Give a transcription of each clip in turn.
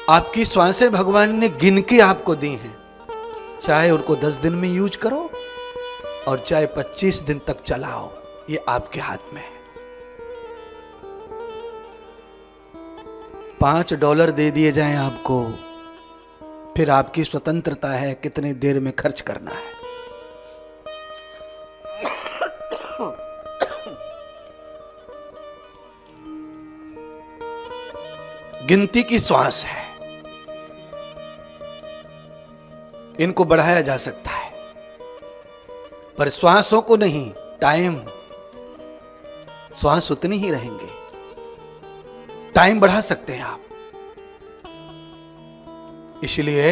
आपकी श्वासें भगवान ने गिन के आपको दी हैं, चाहे उनको 10 दिन में यूज करो और चाहे 25 दिन तक चलाओ, ये आपके हाथ में है। $5 दे दिए जाएं आपको, फिर आपकी स्वतंत्रता है कितने देर में खर्च करना है। गिनती की श्वास है, इनको बढ़ाया जा सकता है पर श्वासों को नहीं। टाइम, श्वास उतनी ही रहेंगे, टाइम बढ़ा सकते हैं आप। इसलिए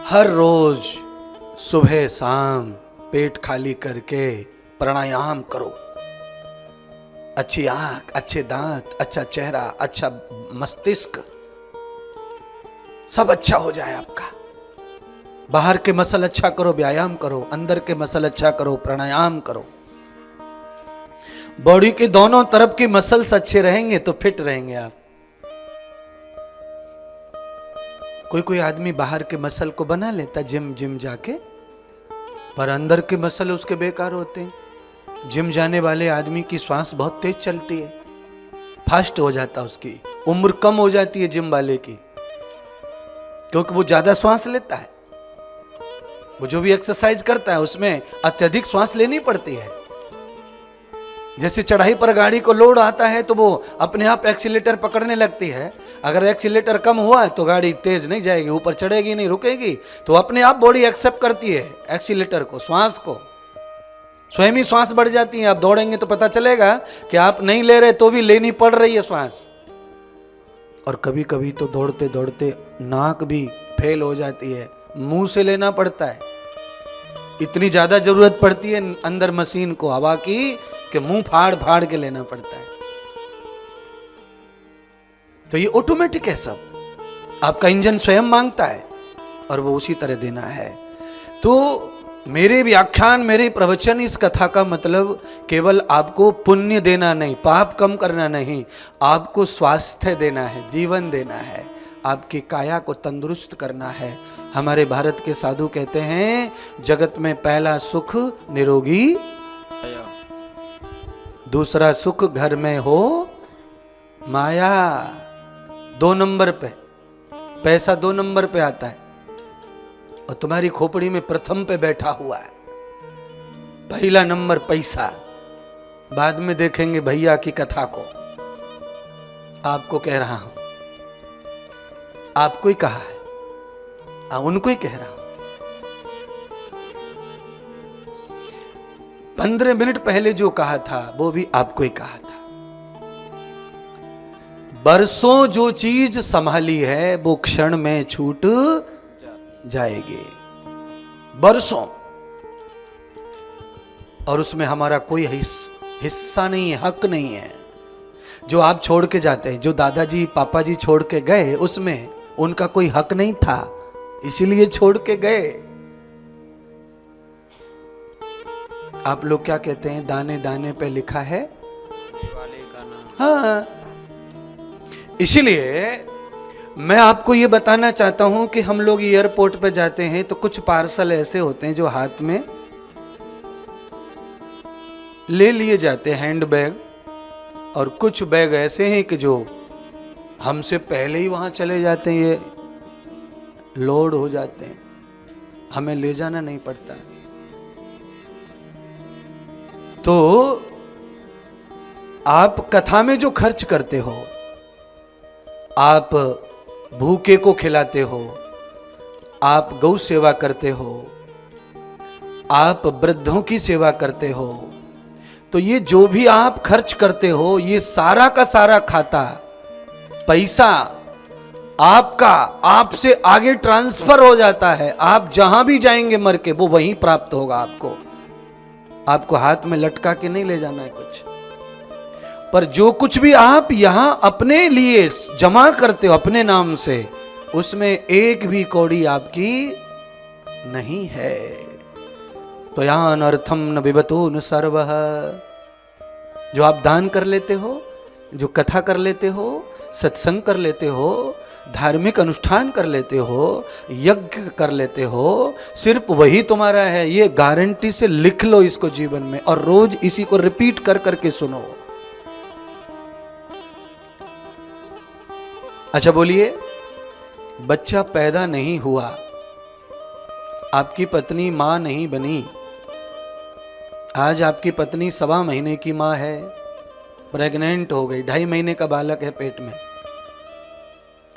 हर रोज सुबह शाम पेट खाली करके प्राणायाम करो। अच्छी आंख, अच्छे दांत, अच्छा चेहरा, अच्छा मस्तिष्क, सब अच्छा हो जाए आपका। बाहर के मसल अच्छा करो, व्यायाम करो, अंदर के मसल अच्छा करो, प्राणायाम करो। बॉडी के दोनों तरफ के मसल्स अच्छे रहेंगे तो फिट रहेंगे आप। कोई कोई आदमी बाहर के मसल को बना लेता जिम जाके, पर अंदर के मसल उसके बेकार होते हैं। जिम जाने वाले आदमी की श्वास बहुत तेज चलती है, फास्ट हो जाता, उसकी उम्र कम हो जाती है जिम वाले की, क्योंकि वो ज्यादा श्वास लेता है। वो जो भी एक्सरसाइज करता है उसमें अत्यधिक श्वास लेनी पड़ती है। जैसे चढ़ाई पर गाड़ी को लोड आता है तो वो अपने आप एक्सीलेटर पकड़ने लगती है। अगर एक्सीलेटर कम हुआ है तो गाड़ी तेज नहीं जाएगी, ऊपर चढ़ेगी नहीं, रुकेगी। तो अपने आप बॉडी एक्सेप्ट करती है एक्सीलेटर को, श्वास को, स्वयं ही श्वास बढ़ जाती है। आप दौड़ेंगे तो पता चलेगा कि आप नहीं ले रहे तो भी लेनी पड़ रही है श्वास। और कभी कभी तो दौड़ते दौड़ते नाक भी फेल हो जाती है, मुंह से लेना पड़ता है। इतनी ज्यादा जरूरत पड़ती है अंदर मशीन को हवा की कि मुंह फाड़ फाड़ के लेना पड़ता है। तो ये ऑटोमेटिक है, सब आपका इंजन स्वयं मांगता है और वो उसी तरह देना है। तो मेरे व्याख्यान, मेरे प्रवचन, इस कथा का मतलब केवल आपको पुण्य देना नहीं, पाप कम करना नहीं, आपको स्वास्थ्य देना है, जीवन देना है, आपकी काया को तंदुरुस्त करना है। हमारे भारत के साधु कहते हैं जगत में पहला सुख निरोगी, दूसरा सुख घर में हो माया। 2 नंबर पे पैसा, 2 नंबर पे आता है और तुम्हारी खोपड़ी में प्रथम पे बैठा हुआ है। पहला नंबर पैसा, बाद में देखेंगे भैया की कथा को। आपको कह रहा हूं, आपको ही कहा है, उनको ही कह रहा हूं। 15 मिनट पहले जो कहा था वो भी आपको ही कहा था। बरसों जो चीज संभाली है वो क्षण में छूट जाएगी, बरसों, और उसमें हमारा कोई हिस्सा नहीं है, हक नहीं है। जो आप छोड़ के जाते हैं, जो दादाजी पापा जी छोड़ के गए, उसमें उनका कोई हक नहीं था, इसीलिए छोड़ के गए। आप लोग क्या कहते हैं, दाने दाने पे लिखा है वाले का नाम। हाँ, इसीलिए मैं आपको ये बताना चाहता हूं कि हम लोग एयरपोर्ट पे जाते हैं तो कुछ पार्सल ऐसे होते हैं जो हाथ में ले लिए जाते हैं, हैंड बैग, और कुछ बैग ऐसे हैं कि जो हमसे पहले ही वहां चले जाते हैं, ये लोड हो जाते हैं, हमें ले जाना नहीं पड़ता। तो आप कथा में जो खर्च करते हो, आप भूखे को खिलाते हो, आप गौ सेवा करते हो, आप वृद्धों की सेवा करते हो, तो ये जो भी आप खर्च करते हो, ये सारा का सारा खाता पैसा आपका आपसे आगे ट्रांसफर हो जाता है। आप जहां भी जाएंगे मर के, वो वहीं प्राप्त होगा आपको। आपको हाथ में लटका के नहीं ले जाना है कुछ। पर जो कुछ भी आप यहां अपने लिए जमा करते हो अपने नाम से, उसमें एक भी कौड़ी आपकी नहीं है। तो यहां अनर्थम न विबतो न सर्वः। जो आप दान कर लेते हो, जो कथा कर लेते हो, सत्संग कर लेते हो, धार्मिक अनुष्ठान कर लेते हो, यज्ञ कर लेते हो, सिर्फ वही तुम्हारा है, ये गारंटी से लिख लो इसको जीवन में, और रोज इसी को रिपीट कर करके सुनो। अच्छा बोलिए, बच्चा पैदा नहीं हुआ, आपकी पत्नी मां नहीं बनी, आज आपकी पत्नी 1.25 महीने की मां है, प्रेग्नेंट हो गई, 2.5 महीने का बालक है पेट में,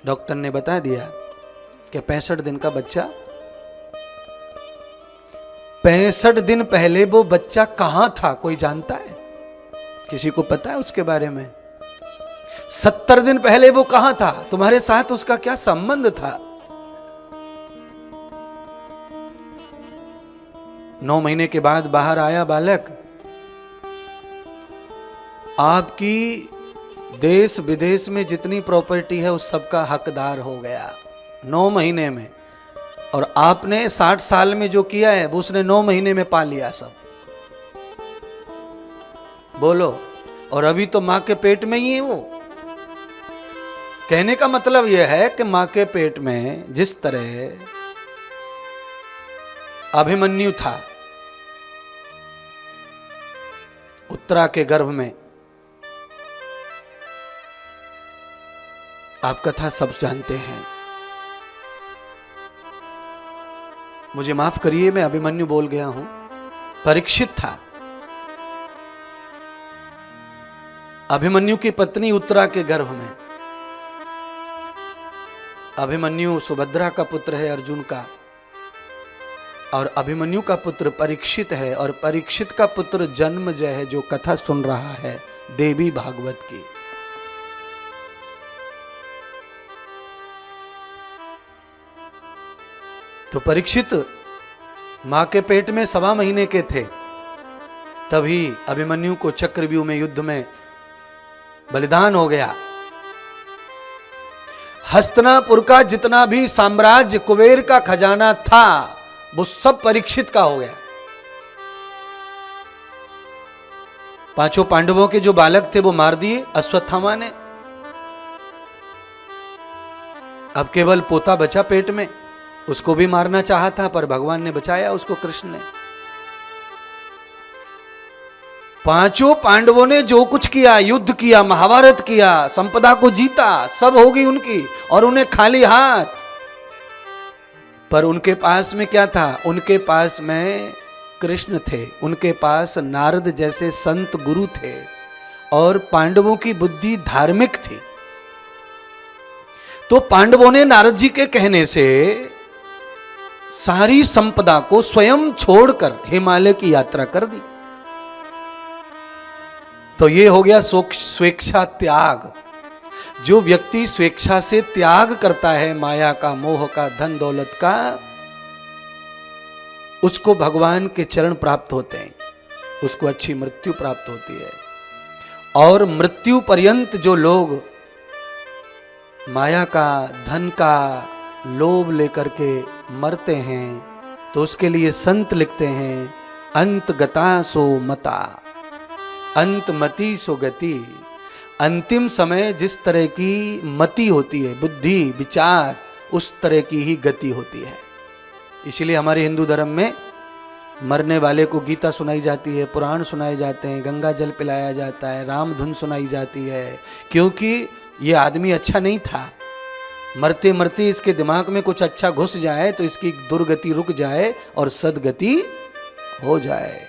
डॉक्टर ने बता दिया कि 65 दिन का बच्चा। 65 दिन पहले वो बच्चा कहां था, कोई जानता है? किसी को पता है उसके बारे में? 70 दिन पहले वो कहां था? तुम्हारे साथ उसका क्या संबंध था? 9 महीने के बाद बाहर आया बालक, आपकी देश विदेश में जितनी प्रॉपर्टी है उस सबका हकदार हो गया 9 महीने में, और आपने 60 साल में जो किया है वो उसने 9 महीने में पा लिया सब। बोलो, और अभी तो मां के पेट में ही है वो। कहने का मतलब यह है कि मां के पेट में जिस तरह अभिमन्यु था उत्तरा के गर्भ में, आप कथा सब जानते हैं, मुझे माफ करिए मैं अभिमन्यु बोल गया हूं, परीक्षित था। अभिमन्यु की पत्नी उत्तरा के गर्भ में। अभिमन्यु सुभद्रा का पुत्र है, अर्जुन का, और अभिमन्यु का पुत्र परीक्षित है, और परीक्षित का पुत्र जन्मजय है, जो कथा सुन रहा है देवी भागवत की। तो परीक्षित मां के पेट में 1.25 महीने के थे, तभी अभिमन्यु को चक्रव्यूह में युद्ध में बलिदान हो गया। हस्तिनापुर का जितना भी साम्राज्य, कुबेर का खजाना था, वो सब परीक्षित का हो गया। 5 पांडवों के जो बालक थे वो मार दिए अश्वत्थामा ने, अब केवल पोता बचा पेट में, उसको भी मारना चाहा था पर भगवान ने बचाया उसको, कृष्ण ने। 5 पांडवों ने जो कुछ किया, युद्ध किया, महाभारत किया, संपदा को जीता, सब होगी उनकी, और उन्हें खाली हाथ। पर उनके पास में क्या था? उनके पास में कृष्ण थे, उनके पास नारद जैसे संत गुरु थे, और पांडवों की बुद्धि धार्मिक थी। तो पांडवों ने नारद जी के कहने से सारी संपदा को स्वयं छोड़कर हिमालय की यात्रा कर दी। तो ये हो गया स्वेच्छा त्याग। जो व्यक्ति स्वेच्छा से त्याग करता है माया का, मोह का, धन दौलत का, उसको भगवान के चरण प्राप्त होते हैं, उसको अच्छी मृत्यु प्राप्त होती है। और मृत्यु पर्यंत जो लोग माया का, धन का लोभ लेकर के मरते हैं, तो उसके लिए संत लिखते हैं, अंत गता सो मता, अंत मति सो गति। अंतिम समय जिस तरह की मति होती है, बुद्धि, विचार, उस तरह की ही गति होती है। इसलिए हमारे हिंदू धर्म में मरने वाले को गीता सुनाई जाती है, पुराण सुनाए जाते हैं, गंगा जल पिलाया जाता है, राम धुन सुनाई जाती है, क्योंकि ये आदमी अच्छा नहीं था। मरते मरते इसके दिमाग में कुछ अच्छा घुस जाए तो इसकी दुर्गति रुक जाए और सदगति हो जाए।